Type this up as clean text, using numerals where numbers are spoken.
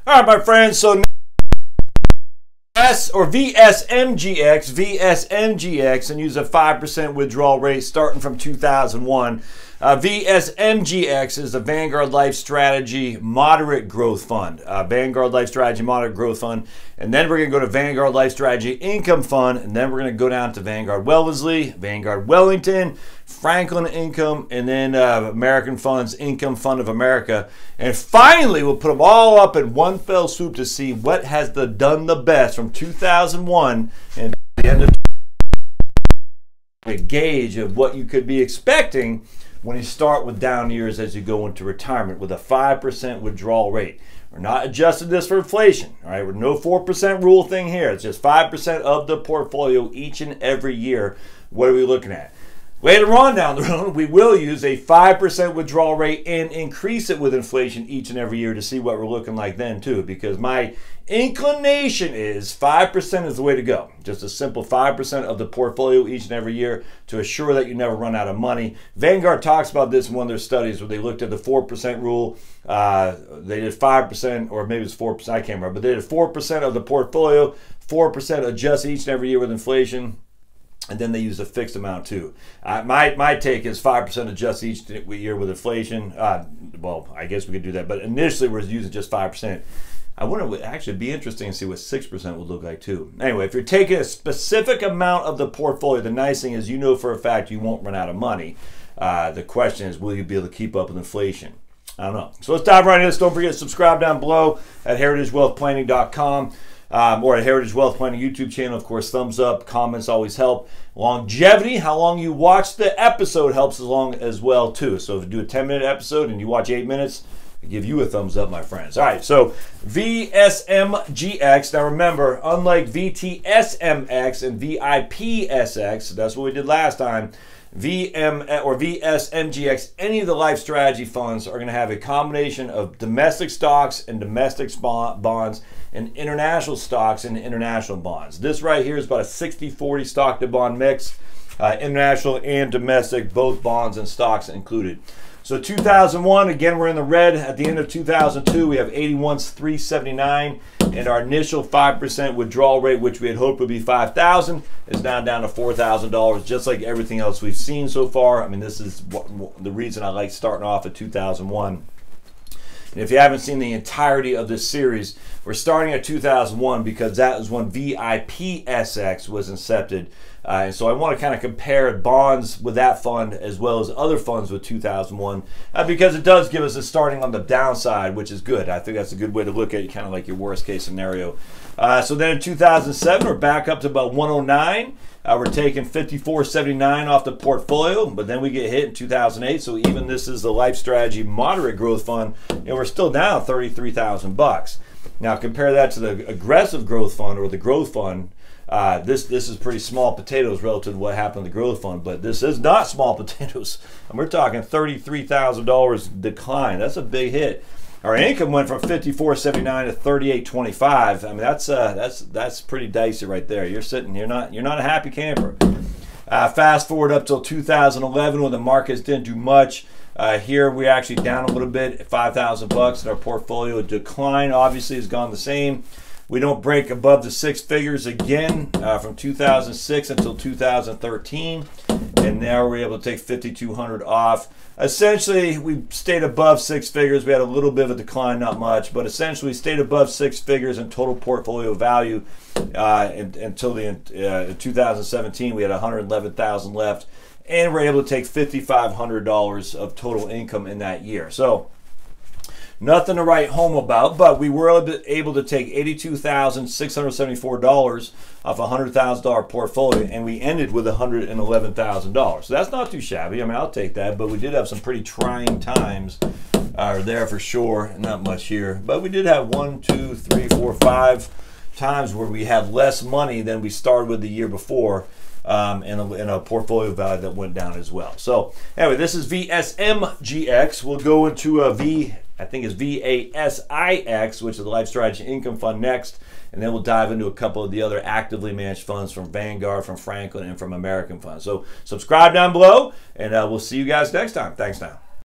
All right, my friends, so VSMGX, and use a 5% withdrawal rate starting from 2001. VSMGX is the Vanguard Life Strategy Moderate Growth Fund. Vanguard Life Strategy Moderate Growth Fund. And then we're going to go to Vanguard Life Strategy Income Fund. And then we're going to go down to Vanguard Wellesley, Vanguard Wellington, Franklin Income, and then American Funds Income Fund of America. And finally, we'll put them all up in one fell swoop to see what has done the best from 2001 and the end of a gauge of what you could be expecting when you start with down years as you go into retirement with a 5% withdrawal rate. We're not adjusting this for inflation, all right? We're no 4% rule thing here. It's just 5% of the portfolio each and every year. What are we looking at? Later on down the road, we will use a 5% withdrawal rate and increase it with inflation each and every year to see what we're looking like then too, because my inclination is 5% is the way to go. Just a simple 5% of the portfolio each and every year to assure that you never run out of money. Vanguard talks about this in one of their studies where they looked at the 4% rule. They did 5%, or maybe it's 4%, I can't remember, but they did 4% of the portfolio, 4% adjust each and every year with inflation. And then they use a fixed amount too. My take is 5% adjust each year with inflation. Well, I guess we could do that, but initially we're using just 5%. I wonder, it would actually be interesting to see what 6% would look like too. Anyway, if you're taking a specific amount of the portfolio, the nice thing is you know for a fact you won't run out of money. The question is, will you be able to keep up with inflation? I don't know. So let's dive right into this. Don't forget to subscribe down below at heritagewealthplanning.com. Or at Heritage Wealth Planning YouTube channel. Of course, thumbs up, comments always help. Longevity, how long you watch the episode helps as well too. So if you do a 10-minute episode and you watch 8 minutes, I give you a thumbs up, my friends. All right, so VSMGX. Now remember, unlike VTSMX and VIPSX, that's what we did last time, VSMGX, any of the life strategy funds are going to have a combination of domestic stocks and domestic bonds and international stocks and international bonds. This right here is about a 60-40 stock to bond mix, international and domestic, both bonds and stocks included. So 2001, again, we're in the red. At the end of 2002, we have 81,379, and our initial 5% withdrawal rate, which we had hoped would be $5,000, is now down to $4,000, just like everything else we've seen so far. I mean, this is the reason I like starting off at 2001. And if you haven't seen the entirety of this series, we're starting at 2001 because that is when VIPSX was incepted. And so I want to kind of compare bonds with that fund as well as other funds with 2001 because it does give us a starting on the downside, which is good. I think that's a good way to look at it, kind of like your worst case scenario. So then in 2007, we're back up to about 109. We're taking 54.79 off the portfolio, but then we get hit in 2008. So even this is the Life Strategy Moderate Growth Fund, and we're still down $33,000. Now compare that to the Aggressive Growth Fund or the Growth Fund. This is pretty small potatoes relative to what happened to the Growth Fund, but this is not small potatoes. And we're talking $33,000 decline. That's a big hit. Our income went from 54.79 to 38.25. I mean, that's pretty dicey right there. You're not a happy camper. Fast forward up till 2011 when the markets didn't do much. Here we're actually down a little bit at $5,000, and our portfolio decline obviously has gone the same. We don't break above the 6 figures again from 2006 until 2013, and now we're able to take 5,200 off. Essentially, we stayed above 6 figures. We had a little bit of a decline, not much, but essentially we stayed above 6 figures in total portfolio value until in 2017. We had 111,000 left, and we're able to take $5,500 of total income in that year. So nothing to write home about, but we were able to take $82,674 off a $100,000 portfolio, and we ended with $111,000. So that's not too shabby. I mean, I'll take that, but we did have some pretty trying times there for sure. Not much here, but we did have 1, 2, 3, 4, 5 times where we had less money than we started with the year before. And a portfolio value that went down as well. So anyway, this is VSMGX. We'll go into a I think it's VASIX, which is the Life Strategy Income Fund next, and then we'll dive into a couple of the other actively managed funds from Vanguard, from Franklin, and from American Funds. So subscribe down below, and we'll see you guys next time. Thanks now.